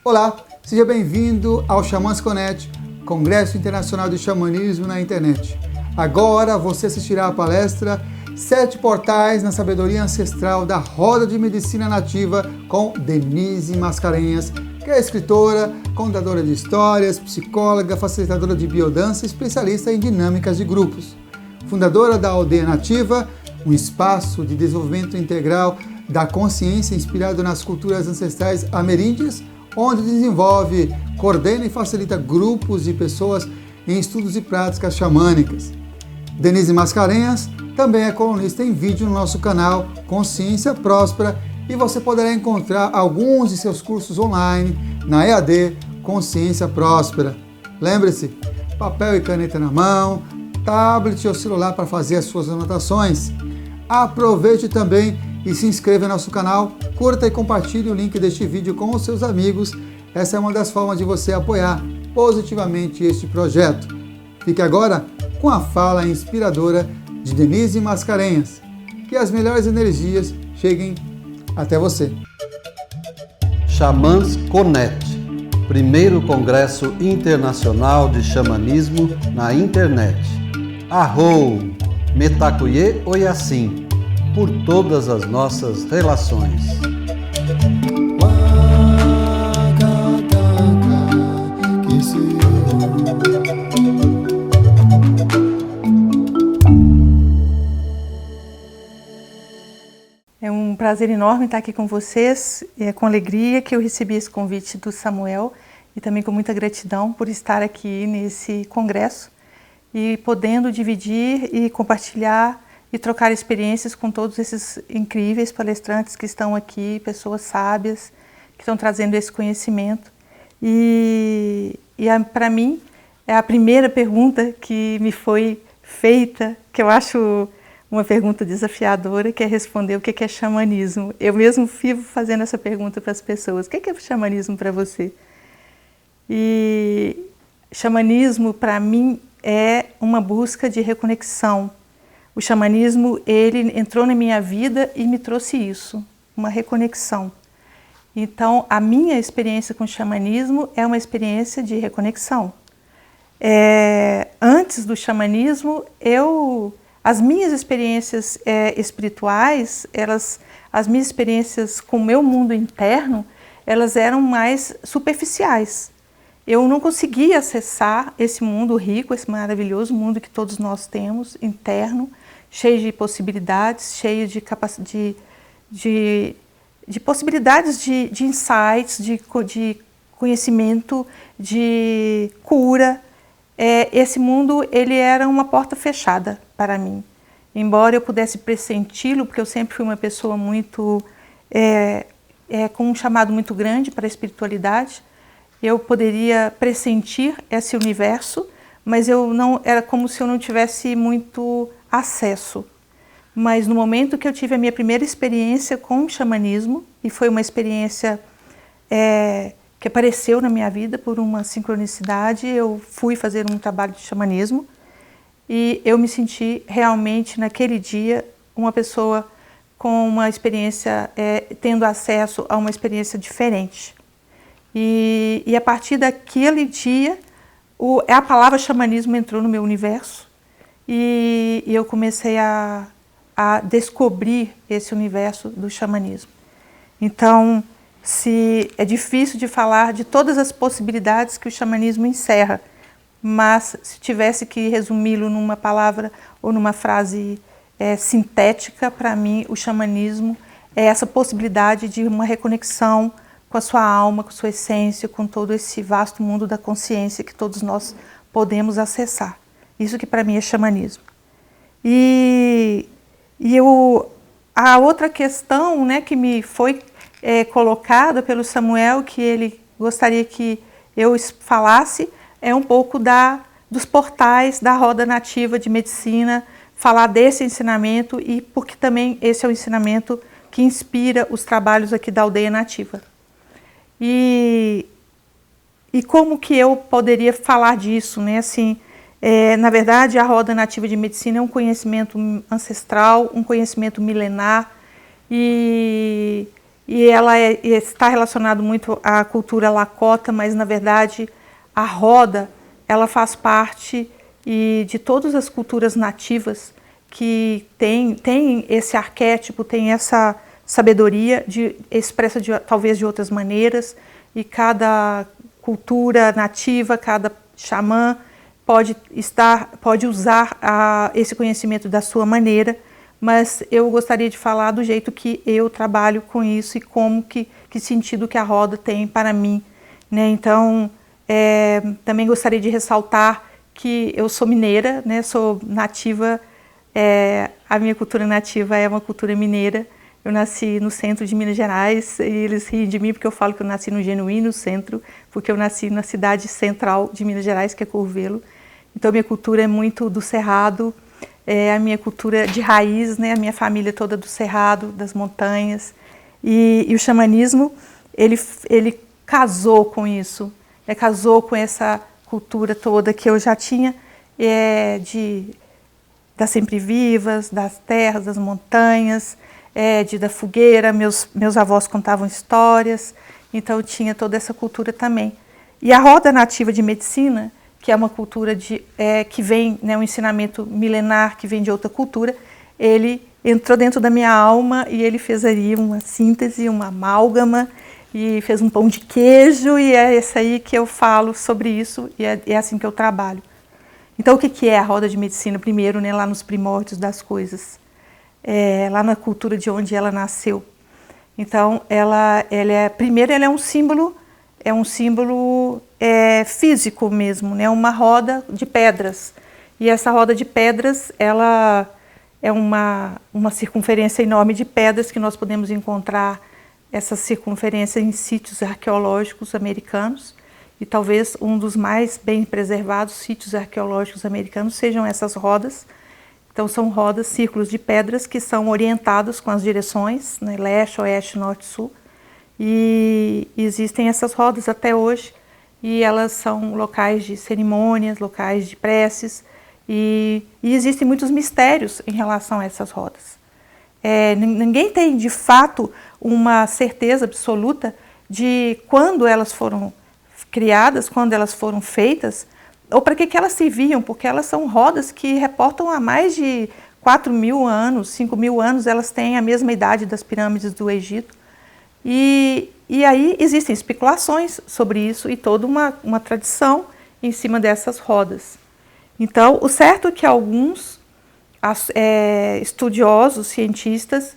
Olá, seja bem-vindo ao Xamãs Connect, Congresso Internacional de Xamanismo na Internet. Agora você assistirá à palestra 7 portais na sabedoria ancestral da Roda de Medicina Nativa com Denise Mascarenhas, que é escritora, contadora de histórias, psicóloga, facilitadora de biodança e especialista em dinâmicas de grupos. Fundadora da Aldeia Nativa, um espaço de desenvolvimento integral da consciência inspirado nas culturas ancestrais ameríndias, onde desenvolve, coordena e facilita grupos de pessoas em estudos e práticas xamânicas. Denise Mascarenhas também é colunista em vídeo no nosso canal Consciência Próspera e você poderá encontrar alguns de seus cursos online na EAD Consciência Próspera. Lembre-se, papel e caneta na mão, tablet ou celular para fazer as suas anotações. Aproveite também e se inscreva no nosso canal, curta e compartilhe o link deste vídeo com os seus amigos. Essa é uma das formas de você apoiar positivamente este projeto. Fique agora com a fala inspiradora de Denise Mascarenhas. Que as melhores energias cheguem até você. Xamãs Connect, primeiro Congresso Internacional de Xamanismo na Internet. Arrou, Metacuye Oyassim, por todas as nossas relações. É um prazer enorme estar aqui com vocês, é com alegria que eu recebi esse convite do Samuel e também com muita gratidão por estar aqui nesse congresso e podendo dividir e compartilhar e trocar experiências com todos esses incríveis palestrantes que estão aqui, pessoas sábias, que estão trazendo esse conhecimento. Para mim, é a primeira pergunta que me foi feita, que eu acho uma pergunta desafiadora, que é responder o que é xamanismo. Eu mesmo vivo fazendo essa pergunta para as pessoas. O que é xamanismo para você? E xamanismo, para mim, é uma busca de reconexão. O xamanismo, ele entrou na minha vida e me trouxe isso, uma reconexão. Então, a minha experiência com o xamanismo é uma experiência de reconexão. Antes do xamanismo, as minhas experiências espirituais, as minhas experiências com o meu mundo interno, elas eram mais superficiais. Eu não conseguia acessar esse mundo rico, esse maravilhoso mundo que todos nós temos, interno, cheio de possibilidades, cheio de possibilidades de insights, de conhecimento, de cura. Esse mundo, ele era uma porta fechada para mim. Embora eu pudesse pressenti-lo, porque eu sempre fui uma pessoa muito com um chamado muito grande para a espiritualidade, eu poderia pressentir esse universo, mas era como se eu não tivesse muito acesso. Mas no momento que eu tive a minha primeira experiência com o xamanismo, e foi uma experiência que apareceu na minha vida por uma sincronicidade, eu fui fazer um trabalho de xamanismo e eu me senti realmente naquele dia uma pessoa com uma experiência, tendo acesso a uma experiência diferente. E a partir daquele dia, a palavra xamanismo entrou no meu universo e eu comecei a descobrir esse universo do xamanismo. Então, é difícil de falar de todas as possibilidades que o xamanismo encerra, mas se tivesse que resumi-lo numa palavra ou numa frase sintética, para mim o xamanismo é essa possibilidade de uma reconexão com a sua alma, com a sua essência, com todo esse vasto mundo da consciência que todos nós podemos acessar. Isso que para mim é xamanismo. A outra questão, né, que me foi colocada pelo Samuel, que ele gostaria que eu falasse, é um pouco dos portais da Roda Nativa de Medicina, falar desse ensinamento e porque também esse é o ensinamento que inspira os trabalhos aqui da Aldeia Nativa. E como que eu poderia falar disso, né? Assim, na verdade, a Roda Nativa de Medicina é um conhecimento ancestral, um conhecimento milenar, e e ela está relacionada muito à cultura Lakota, mas na verdade a roda ela faz parte de todas as culturas nativas que tem esse arquétipo, tem essa sabedoria expressa talvez de outras maneiras, e cada cultura nativa, cada xamã pode usar esse conhecimento da sua maneira, mas eu gostaria de falar do jeito que eu trabalho com isso e que sentido que a roda tem para mim, né? Então, também gostaria de ressaltar que eu sou mineira, né? Sou nativa, a minha cultura nativa é uma cultura mineira. Eu nasci no centro de Minas Gerais e eles riem de mim porque eu falo que eu nasci no genuíno centro, porque eu nasci na cidade central de Minas Gerais, que é Curvelo. Então, minha cultura é muito do Cerrado, a minha cultura de raiz, né? A minha família toda do Cerrado, das montanhas. E o xamanismo, ele casou com isso, casou com essa cultura toda que eu já tinha, das sempre vivas, das terras, das montanhas, da fogueira. Meus avós contavam histórias, então eu tinha toda essa cultura também. E a roda nativa de medicina, que é uma cultura que vem, né, um ensinamento milenar que vem de outra cultura, ele entrou dentro da minha alma e ele fez ali uma síntese, uma amálgama, e fez um pão de queijo, e é esse aí que eu falo sobre isso, e é assim que eu trabalho. Então, o que é a roda de medicina? Primeiro, né, lá nos primórdios das coisas, lá na cultura de onde ela nasceu. Então, primeiro, ela é um símbolo físico mesmo, né, uma roda de pedras. E essa roda de pedras, ela é uma circunferência enorme de pedras que nós podemos encontrar essa circunferência em sítios arqueológicos americanos, e talvez um dos mais bem preservados sítios arqueológicos americanos sejam essas rodas. Então, são rodas, círculos de pedras que são orientados com as direções, né, leste, oeste, norte, sul, e existem essas rodas até hoje, e elas são locais de cerimônias, locais de preces, e existem muitos mistérios em relação a essas rodas. Ninguém tem, de fato, uma certeza absoluta de quando elas foram criadas, quando elas foram feitas, ou para que elas serviam, porque elas são rodas que reportam há mais de 4.000 anos, 5.000 anos, elas têm a mesma idade das pirâmides do Egito. E aí existem especulações sobre isso e toda uma tradição em cima dessas rodas. Então, o certo é que alguns estudiosos, cientistas,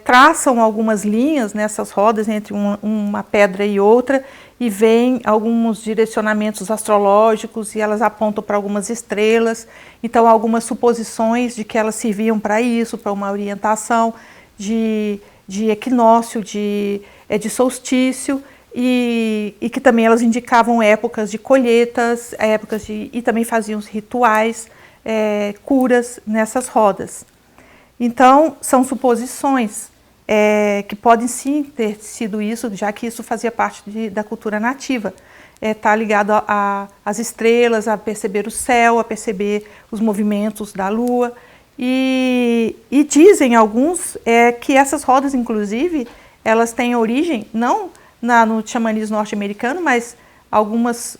traçam algumas linhas nessas rodas entre uma pedra e outra e veem alguns direcionamentos astrológicos e elas apontam para algumas estrelas. Então, algumas suposições de que elas serviam para isso, para uma orientação de equinócio, de solstício, e que também elas indicavam épocas de colheitas, e também faziam rituais, curas nessas rodas. Então, são suposições que podem sim ter sido isso, já que isso fazia parte da cultura nativa. Está ligado às estrelas, a perceber o céu, a perceber os movimentos da lua. E dizem alguns que essas rodas, inclusive, elas têm origem, não no xamanismo norte-americano, mas algumas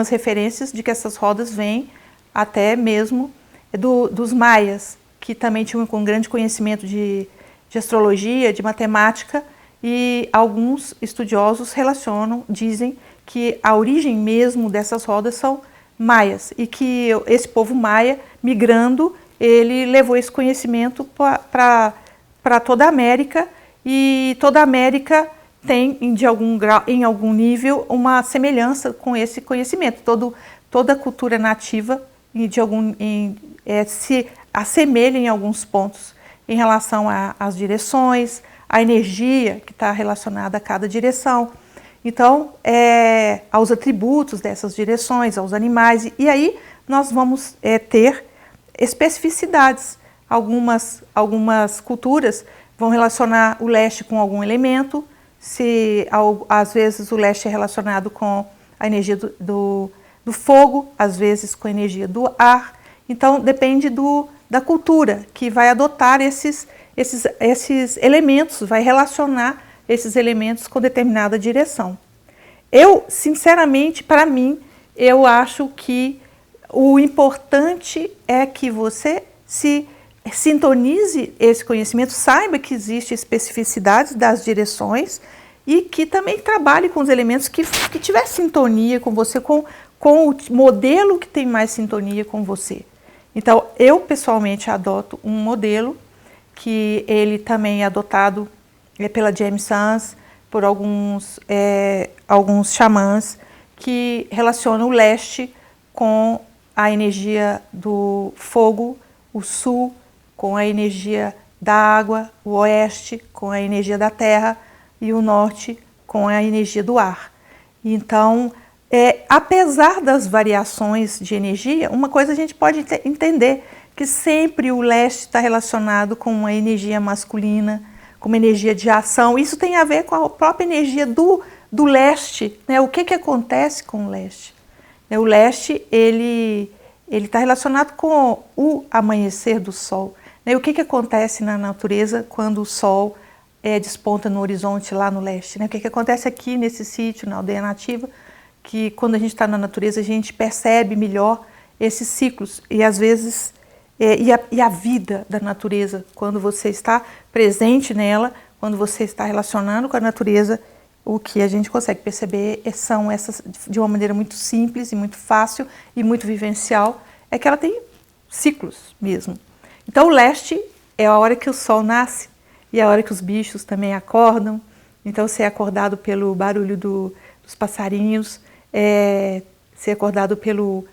referências de que essas rodas vêm até mesmo dos maias, que também tinham um grande conhecimento de astrologia, de matemática, e alguns estudiosos dizem que a origem mesmo dessas rodas são maias, e que esse povo maia, migrando, ele levou esse conhecimento para toda a América, e toda a América tem, em algum nível, uma semelhança com esse conhecimento. Toda a cultura nativa se assemelha em alguns pontos em relação às direções, à energia que está relacionada a cada direção. Então, aos atributos dessas direções, aos animais, e aí nós vamos ter especificidades. Algumas culturas vão relacionar o leste com algum elemento, às vezes o leste é relacionado com a energia do fogo, às vezes com a energia do ar. Então, depende da cultura que vai adotar esses elementos, vai relacionar esses elementos com determinada direção. Eu, sinceramente, para mim, eu acho que o importante é que você se sintonize esse conhecimento, saiba que existem especificidades das direções e que também trabalhe com os elementos que tiver sintonia com você, com o modelo que tem mais sintonia com você. Então, eu pessoalmente adoto um modelo que ele também é adotado pela James Sans, por alguns xamãs que relacionam o leste com a energia do fogo, o sul com a energia da água, o oeste com a energia da terra e o norte com a energia do ar. Então, apesar das variações de energia, uma coisa a gente pode entender, que sempre o leste está relacionado com uma energia masculina, com uma energia de ação. Isso tem a ver com a própria energia do leste, né? O que acontece com o leste? O leste, ele está relacionado com o amanhecer do sol. O que acontece na natureza quando o sol desponta no horizonte lá no leste? O que acontece aqui nesse sítio, na aldeia nativa, que quando a gente está na natureza a gente percebe melhor esses ciclos e às vezes e a vida da natureza, quando você está presente nela, quando você está relacionando com a natureza, o que a gente consegue perceber são essas, de uma maneira muito simples e muito fácil e muito vivencial, é que ela tem ciclos mesmo. Então o leste é a hora que o sol nasce e é a hora que os bichos também acordam. Então ser acordado pelo barulho dos passarinhos, ser acordado pelo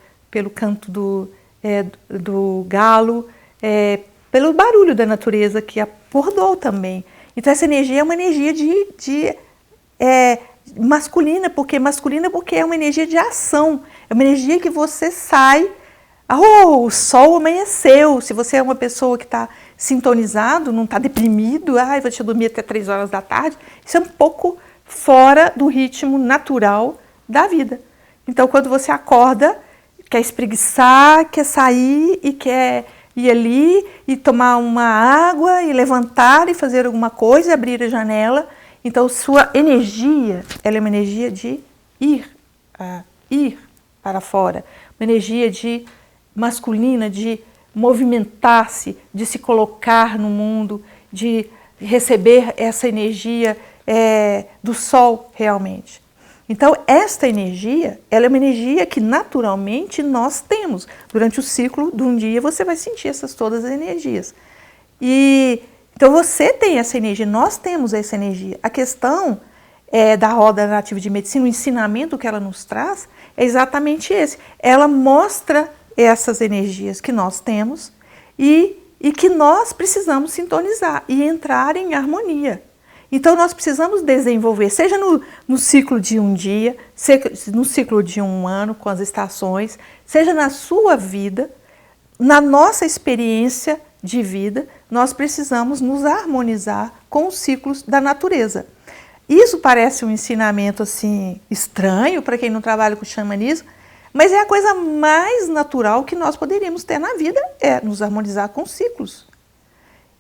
canto do galo, pelo barulho da natureza que acordou também. Então essa energia é uma energia masculina porque é uma energia de ação, é uma energia que você sai, o sol amanheceu. Se você é uma pessoa que está sintonizado, não está deprimido, vou deixar eu dormir até 3 horas da tarde, isso é um pouco fora do ritmo natural da vida. Então quando você acorda, quer espreguiçar, quer sair e quer ir ali e tomar uma água e levantar e fazer alguma coisa, abrir a janela. Então sua energia, ela é uma energia de ir para fora, uma energia masculina, de movimentar-se, de se colocar no mundo, de receber essa energia do sol realmente. Então, esta energia, ela é uma energia que naturalmente nós temos. Durante o ciclo de um dia você vai sentir todas as energias. Então você tem essa energia, nós temos essa energia. A questão da roda nativa de medicina, o ensinamento que ela nos traz, é exatamente esse. Ela mostra essas energias que nós temos e que nós precisamos sintonizar e entrar em harmonia. Então nós precisamos desenvolver, seja no ciclo de um dia, seja no ciclo de um ano, com as estações, seja na sua vida, na nossa experiência de vida, nós precisamos nos harmonizar com os ciclos da natureza. Isso parece um ensinamento assim estranho para quem não trabalha com xamanismo, mas é a coisa mais natural que nós poderíamos ter na vida, é nos harmonizar com os ciclos.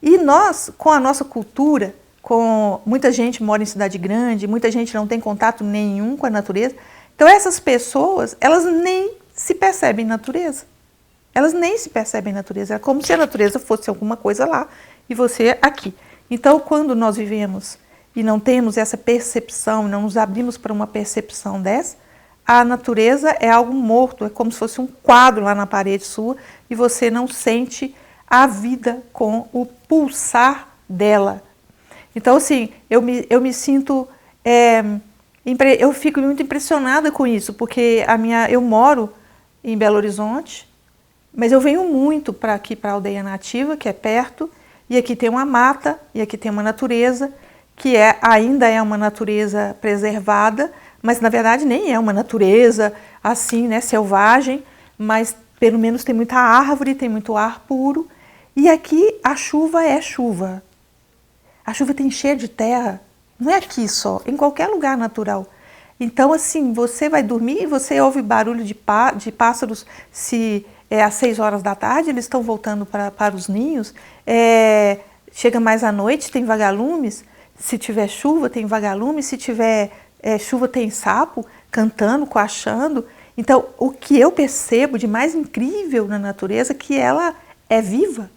E nós, com a nossa cultura, muita gente mora em cidade grande, muita gente não tem contato nenhum com a natureza, então essas pessoas, elas nem se percebem natureza. Elas nem se percebem natureza, é como se a natureza fosse alguma coisa lá e você aqui. Então, quando nós vivemos e não temos essa percepção, não nos abrimos para uma percepção dessa, a natureza é algo morto, é como se fosse um quadro lá na parede sua e você não sente a vida com o pulsar dela. Então, assim, eu me sinto, eu fico muito impressionada com isso, porque eu moro em Belo Horizonte, mas eu venho muito para aqui, para a aldeia nativa, que é perto, e aqui tem uma mata, e aqui tem uma natureza, que ainda é uma natureza preservada, mas na verdade nem é uma natureza assim, né, selvagem, mas pelo menos tem muita árvore, tem muito ar puro, e aqui a chuva é chuva. A chuva tem cheiro de terra, não é aqui só, em qualquer lugar natural. Então, assim, você vai dormir e você ouve barulho de pássaros, se às 6 horas da tarde eles estão voltando para os ninhos, chega mais à noite, tem vagalumes. Se tiver chuva, tem vagalumes. Se tiver chuva, tem sapo cantando, coachando. Então, o que eu percebo de mais incrível na natureza é que ela é viva.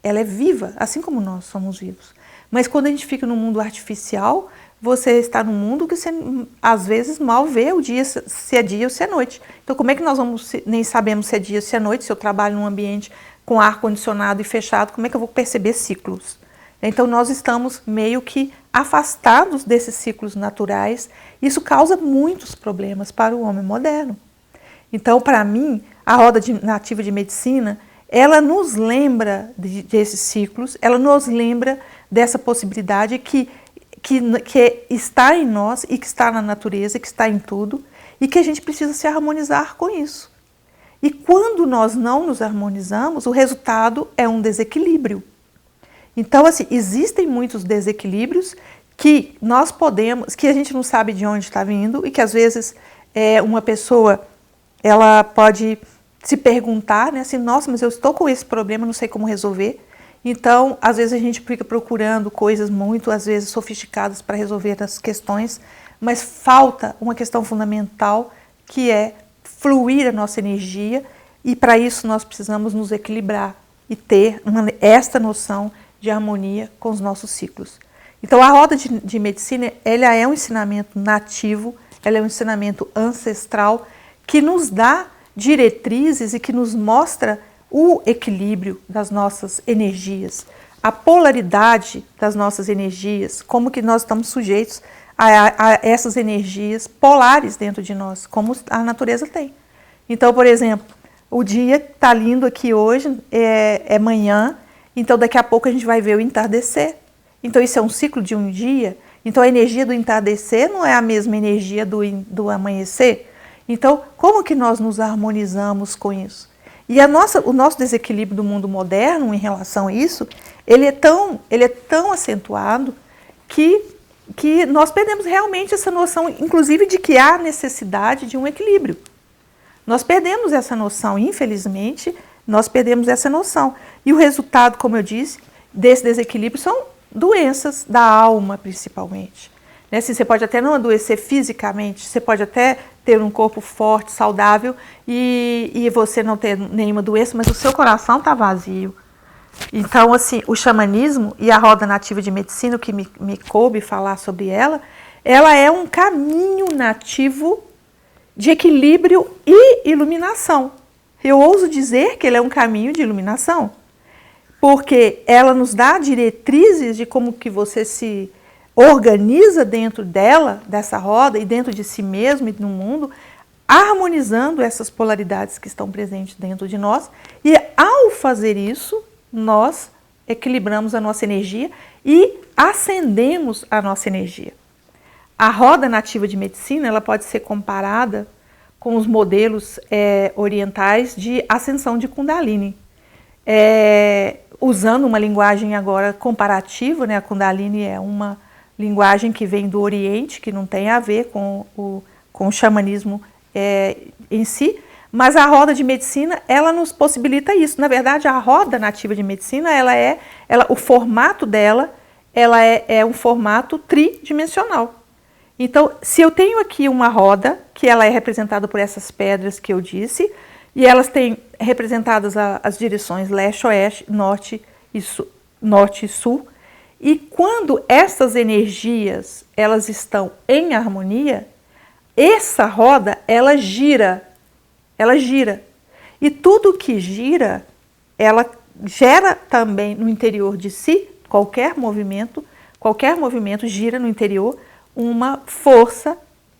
Ela é viva, assim como nós somos vivos. Mas quando a gente fica no mundo artificial, você está num mundo que você, às vezes, mal vê o dia, se é dia ou se é noite. Então, como é que nós nem sabemos se é dia ou se é noite, se eu trabalho num ambiente com ar-condicionado e fechado, como é que eu vou perceber ciclos? Então, nós estamos meio que afastados desses ciclos naturais. Isso causa muitos problemas para o homem moderno. Então, para mim, a roda nativa de medicina, ela nos lembra desses ciclos, ela nos lembra dessa possibilidade que está em nós e que está na natureza, que está em tudo, e que a gente precisa se harmonizar com isso. E quando nós não nos harmonizamos, o resultado é um desequilíbrio. Então, assim, existem muitos desequilíbrios que nós podemos, que a gente não sabe de onde está vindo e que às vezes uma pessoa, ela pode se perguntar, né, assim, nossa, mas eu estou com esse problema, não sei como resolver. Então, às vezes a gente fica procurando coisas muito, às vezes, sofisticadas para resolver as questões, mas falta uma questão fundamental, que é fluir a nossa energia, e para isso nós precisamos nos equilibrar e ter esta noção de harmonia com os nossos ciclos. Então, a roda de medicina, ela é um ensinamento nativo, ela é um ensinamento ancestral, que nos dá diretrizes e que nos mostra o equilíbrio das nossas energias, a polaridade das nossas energias, como que nós estamos sujeitos a essas energias polares dentro de nós, como a natureza tem. Então, por exemplo, o dia está lindo aqui hoje, é manhã, então daqui a pouco a gente vai ver o entardecer. Então isso é um ciclo de um dia, então a energia do entardecer não é a mesma energia do amanhecer. Então, como que nós nos harmonizamos com isso? E o nosso desequilíbrio do mundo moderno em relação a isso, ele é tão acentuado que nós perdemos realmente essa noção, inclusive, de que há necessidade de um equilíbrio. Nós perdemos essa noção, infelizmente, nós perdemos essa noção. E o resultado, como eu disse, desse desequilíbrio são doenças da alma, principalmente. Né? Assim, você pode até não adoecer fisicamente, você pode até ter um corpo forte, saudável e você não ter nenhuma doença, mas o seu coração está vazio. Então, assim, o xamanismo e a roda nativa de medicina, o que me coube falar sobre ela é um caminho nativo de equilíbrio e iluminação. Eu ouso dizer que ele é um caminho de iluminação, porque ela nos dá diretrizes de como que você se organiza dentro dessa roda e dentro de si mesmo e no mundo, harmonizando essas polaridades que estão presentes dentro de nós. E ao fazer isso, nós equilibramos a nossa energia e acendemos a nossa energia. A roda nativa de medicina, ela pode ser comparada com os modelos orientais de ascensão de Kundalini. Usando uma linguagem agora comparativa, né? A Kundalini é uma linguagem que vem do Oriente, que não tem a ver com o xamanismo em si, mas a roda de medicina, ela nos possibilita isso. Na verdade, a roda nativa de medicina, o formato dela, ela é um formato tridimensional. Então, se eu tenho aqui uma roda, que ela é representada por essas pedras que eu disse, e elas têm representadas as direções leste, oeste, norte e sul, e quando essas energias elas estão em harmonia, essa roda ela gira. E tudo que gira, ela gera também no interior de si, qualquer movimento gira no interior uma força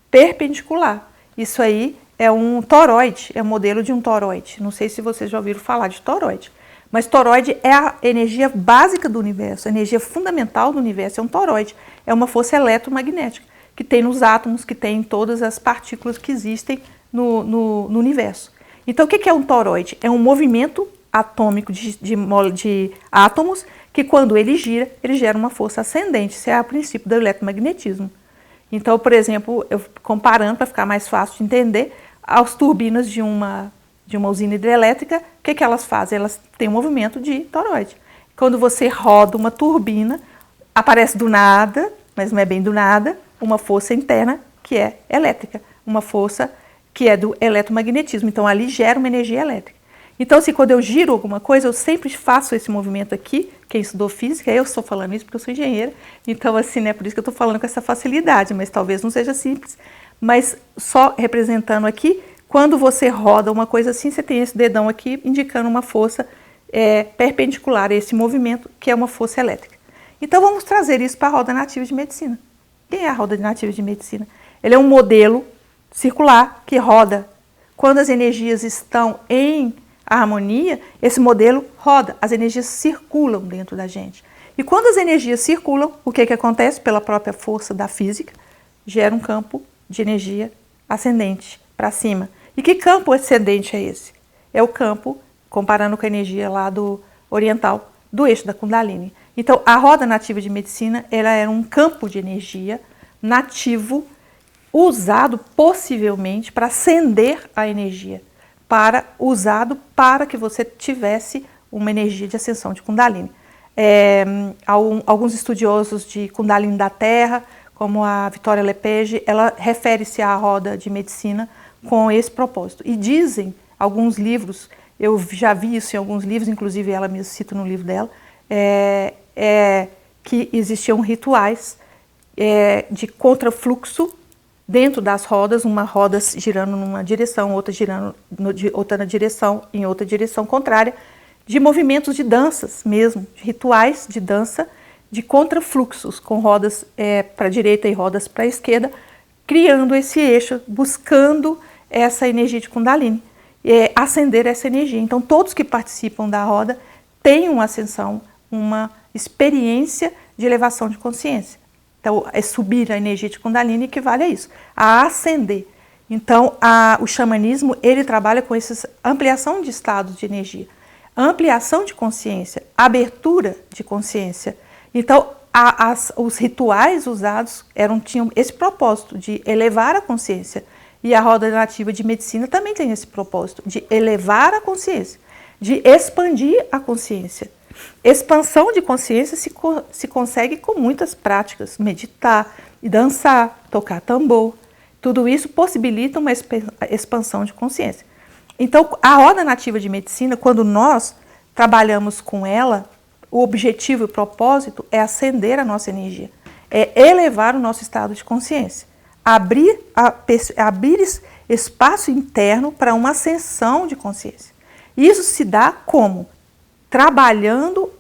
perpendicular. Isso aí é um toroide, é o modelo de um toroide. Não sei se vocês já ouviram falar de toroide. Mas toroide é a energia básica do universo, a energia fundamental do universo é um toroide. É uma força eletromagnética que tem nos átomos, que tem em todas as partículas que existem no universo. Então, o que é um toroide? É um movimento atômico de átomos que, quando ele gira, ele gera uma força ascendente. Isso é o princípio do eletromagnetismo. Então, por exemplo, eu comparando para ficar mais fácil de entender, as turbinas de uma usina hidrelétrica, o que elas fazem? Elas têm um movimento de toroide. Quando você roda uma turbina, aparece do nada, mas não é bem do nada, uma força interna que é elétrica, uma força que é do eletromagnetismo. Então, ali gera uma energia elétrica. Então, assim, quando eu giro alguma coisa, eu sempre faço esse movimento aqui. Quem estudou física, eu estou falando isso porque eu sou engenheira. Então, assim, né, por isso que eu estou falando com essa facilidade, mas talvez não seja simples. Mas só representando aqui, quando você roda uma coisa assim, você tem esse dedão aqui indicando uma força perpendicular a esse movimento, que é uma força elétrica. Então, vamos trazer isso para a roda nativa de medicina. Quem é a roda nativa de medicina? Ele é um modelo circular que roda. Quando as energias estão em harmonia, esse modelo roda, as energias circulam dentro da gente. E quando as energias circulam, o que acontece? Pela própria força da física, gera um campo de energia ascendente para cima. E que campo ascendente é esse? É o campo, comparando com a energia lá do oriental, do eixo da Kundalini. Então, a roda nativa de medicina, ela era um campo de energia nativo, usado possivelmente para acender a energia, usado para que você tivesse uma energia de ascensão de Kundalini. Alguns estudiosos de Kundalini da Terra, como a Vitória Lepage, ela refere-se à roda de medicina com esse propósito. E dizem, alguns livros, eu já vi isso em alguns livros, inclusive ela me cita no livro dela, que existiam rituais de contrafluxo dentro das rodas, uma roda girando numa direção, outra girando outra na direção, em outra direção contrária, de movimentos de danças mesmo, de rituais de dança, de contrafluxos, com rodas para a direita e rodas para a esquerda, criando esse eixo, buscando essa energia de Kundalini, acender essa energia. Então, todos que participam da roda têm uma ascensão, uma experiência de elevação de consciência. Então, subir a energia de Kundalini equivale a isso, a ascender. Então, o xamanismo, ele trabalha com essa ampliação de estados de energia, ampliação de consciência, abertura de consciência. Então, os rituais usados tinham esse propósito de elevar a consciência. E a roda nativa de medicina também tem esse propósito de elevar a consciência, de expandir a consciência. Expansão de consciência se consegue com muitas práticas, meditar, dançar, tocar tambor. Tudo isso possibilita uma expansão de consciência. Então, a roda nativa de medicina, quando nós trabalhamos com ela, o objetivo e o propósito é acender a nossa energia, é elevar o nosso estado de consciência, abrir espaço interno para uma ascensão de consciência. Isso se dá como? Trabalhando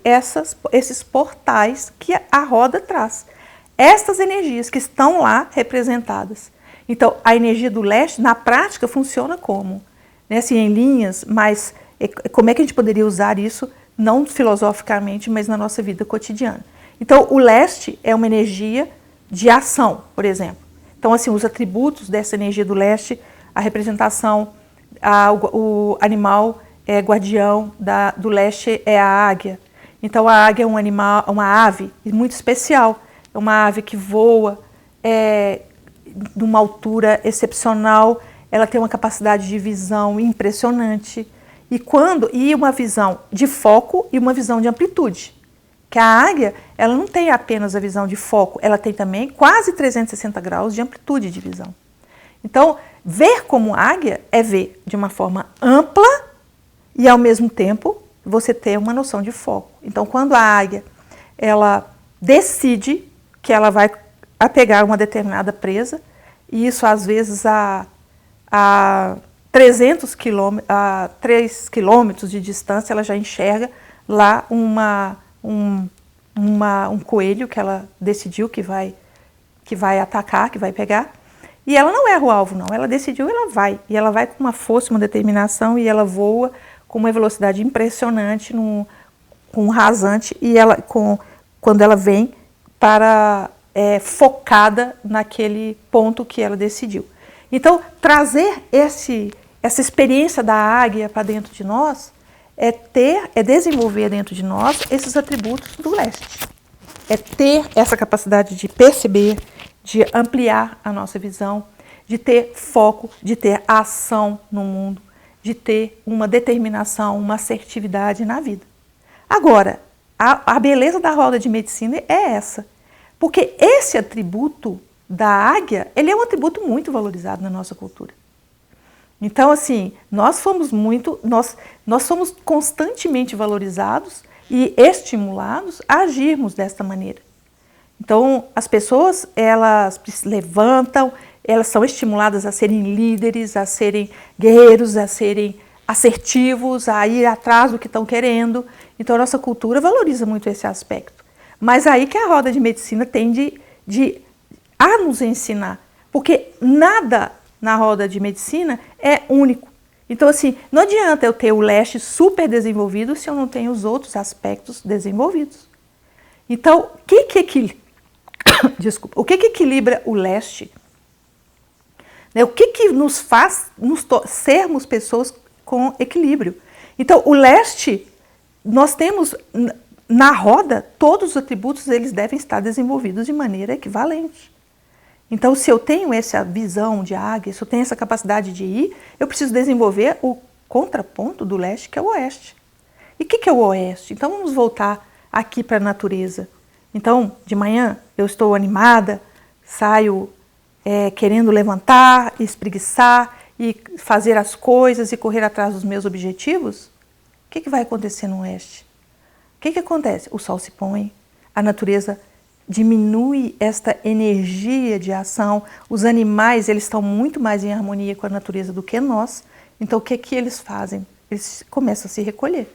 esses portais que a roda traz. Estas energias que estão lá representadas. Então, a energia do leste, na prática, funciona como? Né, assim, em linhas, mas como é que a gente poderia usar isso, não filosoficamente, mas na nossa vida cotidiana? Então, o leste é uma energia de ação, por exemplo. Então, assim, os atributos dessa energia do leste, a representação, o animal guardião do leste é a águia. Então, a águia é um animal, uma ave muito especial. É uma ave que voa de uma altura excepcional. Ela tem uma capacidade de visão impressionante. E uma visão de foco e uma visão de amplitude. Que a águia, ela não tem apenas a visão de foco, ela tem também quase 360 graus de amplitude de visão. Então, ver como águia é ver de uma forma ampla e, ao mesmo tempo, você ter uma noção de foco. Então, quando a águia, ela decide que ela vai pegar uma determinada presa, e isso, às vezes, a 3 quilômetros de distância, ela já enxerga lá um coelho que ela decidiu que vai atacar, que vai pegar. E ela não erra o alvo, não. Ela decidiu, ela vai. E ela vai com uma força, uma determinação, e ela voa com uma velocidade impressionante, com um rasante, e quando ela vem focada naquele ponto que ela decidiu. Então, trazer essa experiência da águia para dentro de nós é desenvolver dentro de nós esses atributos do leste. É ter essa capacidade de perceber, de ampliar a nossa visão, de ter foco, de ter ação no mundo, de ter uma determinação, uma assertividade na vida. Agora, a beleza da roda de medicina é essa. Porque esse atributo da águia, ele é um atributo muito valorizado na nossa cultura. Então, assim, nós somos constantemente valorizados e estimulados a agirmos desta maneira. Então, as pessoas, elas se levantam, elas são estimuladas a serem líderes, a serem guerreiros, a serem assertivos, a ir atrás do que estão querendo. Então, a nossa cultura valoriza muito esse aspecto. Mas aí que a roda de medicina tem a nos ensinar. Porque nada na roda de medicina é único. Então, assim, não adianta eu ter o leste super desenvolvido se eu não tenho os outros aspectos desenvolvidos. Então, o que equilibra o leste? O que nos faz sermos pessoas com equilíbrio? Então, o leste, nós temos na roda, todos os atributos eles devem estar desenvolvidos de maneira equivalente. Então, se eu tenho essa visão de águia, se eu tenho essa capacidade de ir, eu preciso desenvolver o contraponto do leste, que é o oeste. E o que é o oeste? Então, vamos voltar aqui para a natureza. Então, de manhã, eu estou animada, saio querendo levantar, espreguiçar e fazer as coisas e correr atrás dos meus objetivos. O que vai acontecer no oeste? O que acontece? O sol se põe, a natureza diminui esta energia de ação, os animais eles estão muito mais em harmonia com a natureza do que nós, então o que eles fazem? Eles começam a se recolher.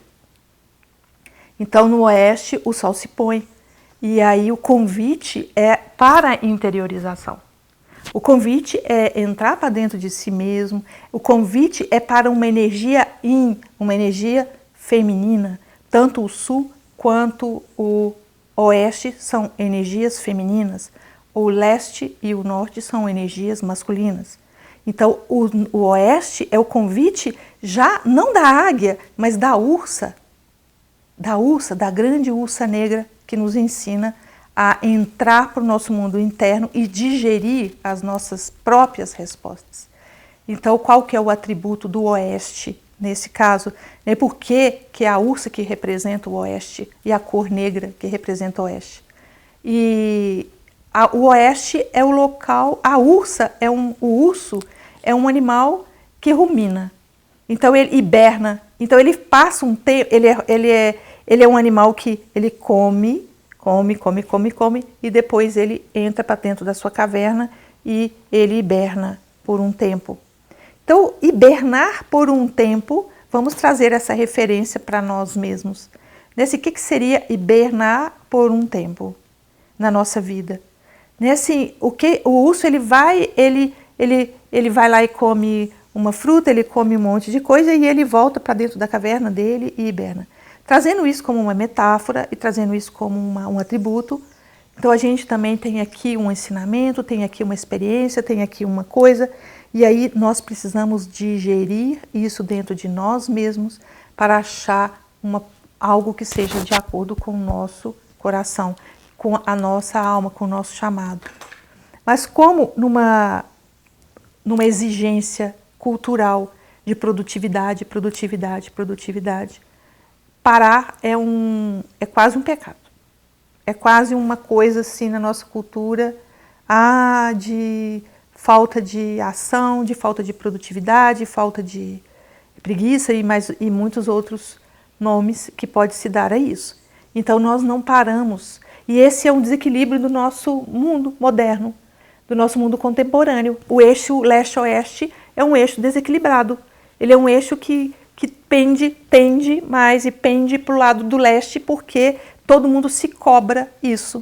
Então no oeste o sol se põe e aí o convite é para a interiorização. O convite é entrar para dentro de si mesmo, o convite é para uma energia uma energia feminina, tanto o sul quanto o oeste são energias femininas, o leste e o norte são energias masculinas. Então, o oeste é o convite já não da águia, mas da ursa, da grande ursa negra que nos ensina a entrar para o nosso mundo interno e digerir as nossas próprias respostas. Então, qual que é o atributo do oeste? Nesse caso, por que é a ursa que representa o oeste e a cor negra que representa o oeste? E o oeste é o local, a ursa o urso é um animal que rumina. Então ele hiberna. Então ele passa um tempo, ele é um animal que ele come e depois ele entra para dentro da sua caverna e ele hiberna por um tempo. Então, hibernar por um tempo, vamos trazer essa referência para nós mesmos. O que seria hibernar por um tempo na nossa vida? O urso ele vai lá e come uma fruta, ele come um monte de coisa e ele volta para dentro da caverna dele e hiberna. Trazendo isso como uma metáfora e trazendo isso como um atributo. Então, a gente também tem aqui um ensinamento, tem aqui uma experiência, tem aqui uma coisa. E aí nós precisamos digerir isso dentro de nós mesmos para achar algo que seja de acordo com o nosso coração, com a nossa alma, com o nosso chamado. Mas como numa exigência cultural de produtividade, parar é quase um pecado. É quase uma coisa assim na nossa cultura de falta de ação, de falta de produtividade, falta de preguiça e muitos outros nomes que pode se dar a isso. Então nós não paramos. E esse é um desequilíbrio do nosso mundo moderno, do nosso mundo contemporâneo. O eixo leste-oeste é um eixo desequilibrado. Ele é um eixo que tende mais e pende para o lado do leste porque todo mundo se cobra isso.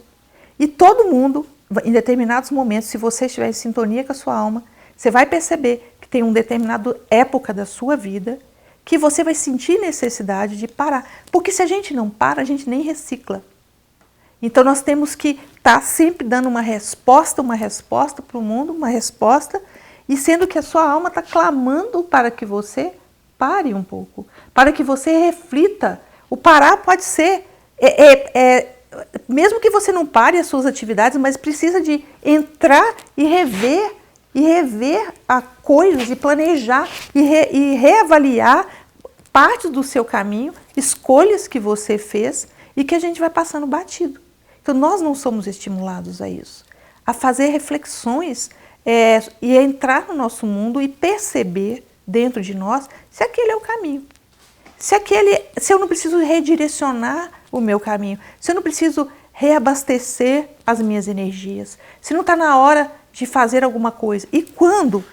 E todo mundo, em determinados momentos, se você estiver em sintonia com a sua alma, você vai perceber que tem uma determinada época da sua vida que você vai sentir necessidade de parar. Porque se a gente não para, a gente nem recicla. Então nós temos que estar sempre dando uma resposta para o mundo, e sendo que a sua alma está clamando para que você pare um pouco, para que você reflita. O parar pode ser, mesmo que você não pare as suas atividades, mas precisa de entrar e rever coisas e planejar e reavaliar partes do seu caminho, escolhas que você fez e que a gente vai passando batido. Então nós não somos estimulados a isso, a fazer reflexões e a entrar no nosso mundo e perceber dentro de nós se aquele é o caminho. Se eu não preciso redirecionar o meu caminho, se eu não preciso reabastecer as minhas energias, se não está na hora de fazer alguma coisa. E quando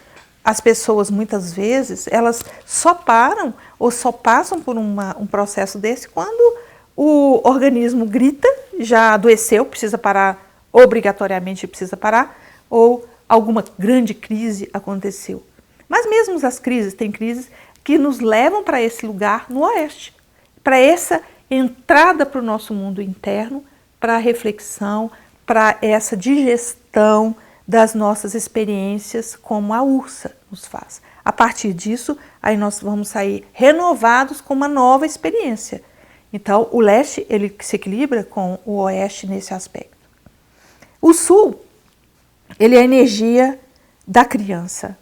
as pessoas, muitas vezes, elas só param ou só passam por um processo desse quando o organismo grita, já adoeceu, precisa parar, obrigatoriamente precisa parar, ou alguma grande crise aconteceu. Mas mesmo as crises, tem crises que nos levam para esse lugar no oeste, para essa entrada para o nosso mundo interno, para a reflexão, para essa digestão das nossas experiências, como a Ursa nos faz. A partir disso, aí nós vamos sair renovados com uma nova experiência. Então, o leste, ele se equilibra com o oeste nesse aspecto. O sul, ele é a energia da criança.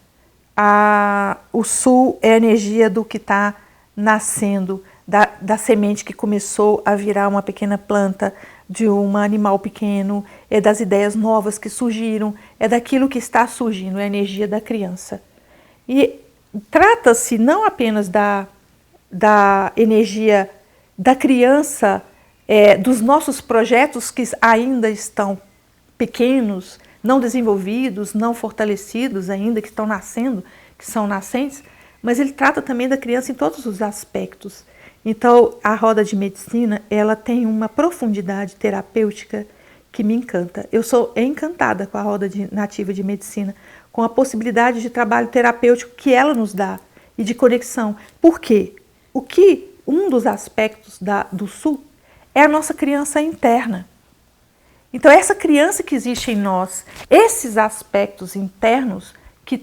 O sul é a energia do que está nascendo, da semente que começou a virar uma pequena planta, de um animal pequeno, é das ideias novas que surgiram, é daquilo que está surgindo, é a energia da criança. E trata-se não apenas da energia da criança, dos nossos projetos que ainda estão pequenos, não desenvolvidos, não fortalecidos ainda, que estão nascendo, que são nascentes, mas ele trata também da criança em todos os aspectos. Então, a roda de medicina, ela tem uma profundidade terapêutica que me encanta. Eu sou encantada com a roda nativa de medicina, com a possibilidade de trabalho terapêutico que ela nos dá e de conexão. Por quê? Um dos aspectos do sul é a nossa criança interna. Então, essa criança que existe em nós, esses aspectos internos que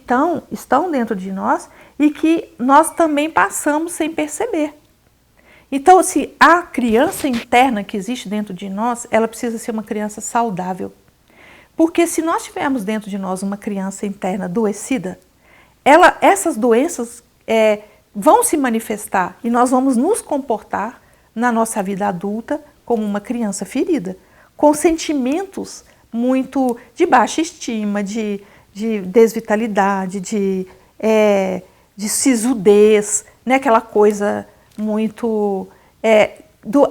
estão dentro de nós e que nós também passamos sem perceber. Então, se a criança interna que existe dentro de nós, ela precisa ser uma criança saudável. Porque se nós tivermos dentro de nós uma criança interna adoecida, essas doenças vão se manifestar e nós vamos nos comportar na nossa vida adulta como uma criança ferida, com sentimentos muito de baixa estima, de desvitalidade, de sisudez, né? Aquela coisa muito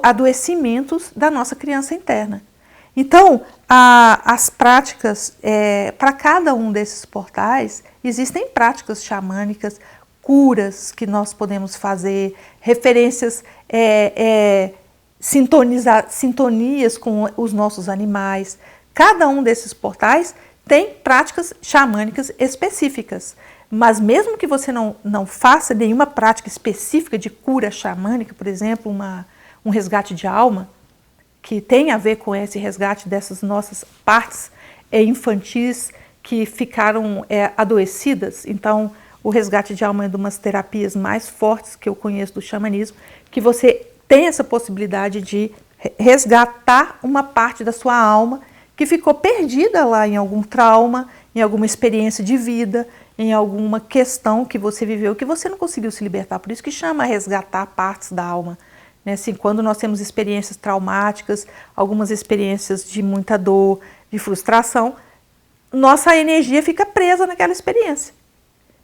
adoecimentos da nossa criança interna. Então, as práticas, para cada um desses portais, existem práticas xamânicas, curas que nós podemos fazer, referências, sintonias com os nossos animais. Cada um desses portais tem práticas xamânicas específicas. Mas mesmo que você não faça nenhuma prática específica de cura xamânica, por exemplo, um resgate de alma, que tem a ver com esse resgate dessas nossas partes infantis que ficaram adoecidas. Então, o resgate de alma é de umas terapias mais fortes que eu conheço do xamanismo, que você tem essa possibilidade de resgatar uma parte da sua alma que ficou perdida lá em algum trauma, em alguma experiência de vida, em alguma questão que você viveu, que você não conseguiu se libertar. Por isso que chama resgatar partes da alma. Né? Assim, quando nós temos experiências traumáticas, algumas experiências de muita dor, de frustração, nossa energia fica presa naquela experiência.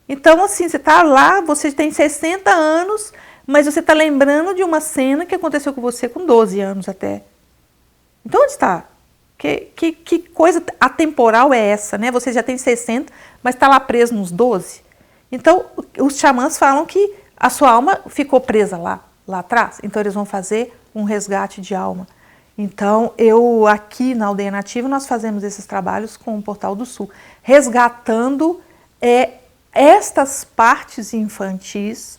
Então, assim, você está lá, você tem 60 anos, mas você está lembrando de uma cena que aconteceu com você com 12 anos até. Então, onde está? Que coisa atemporal é essa, né? Você já tem 60, mas está lá preso nos 12. Então, os xamãs falam que a sua alma ficou presa lá atrás. Então, eles vão fazer um resgate de alma. Então, aqui na Aldeia Nativa, nós fazemos esses trabalhos com o Portal do Sul, resgatando estas partes infantis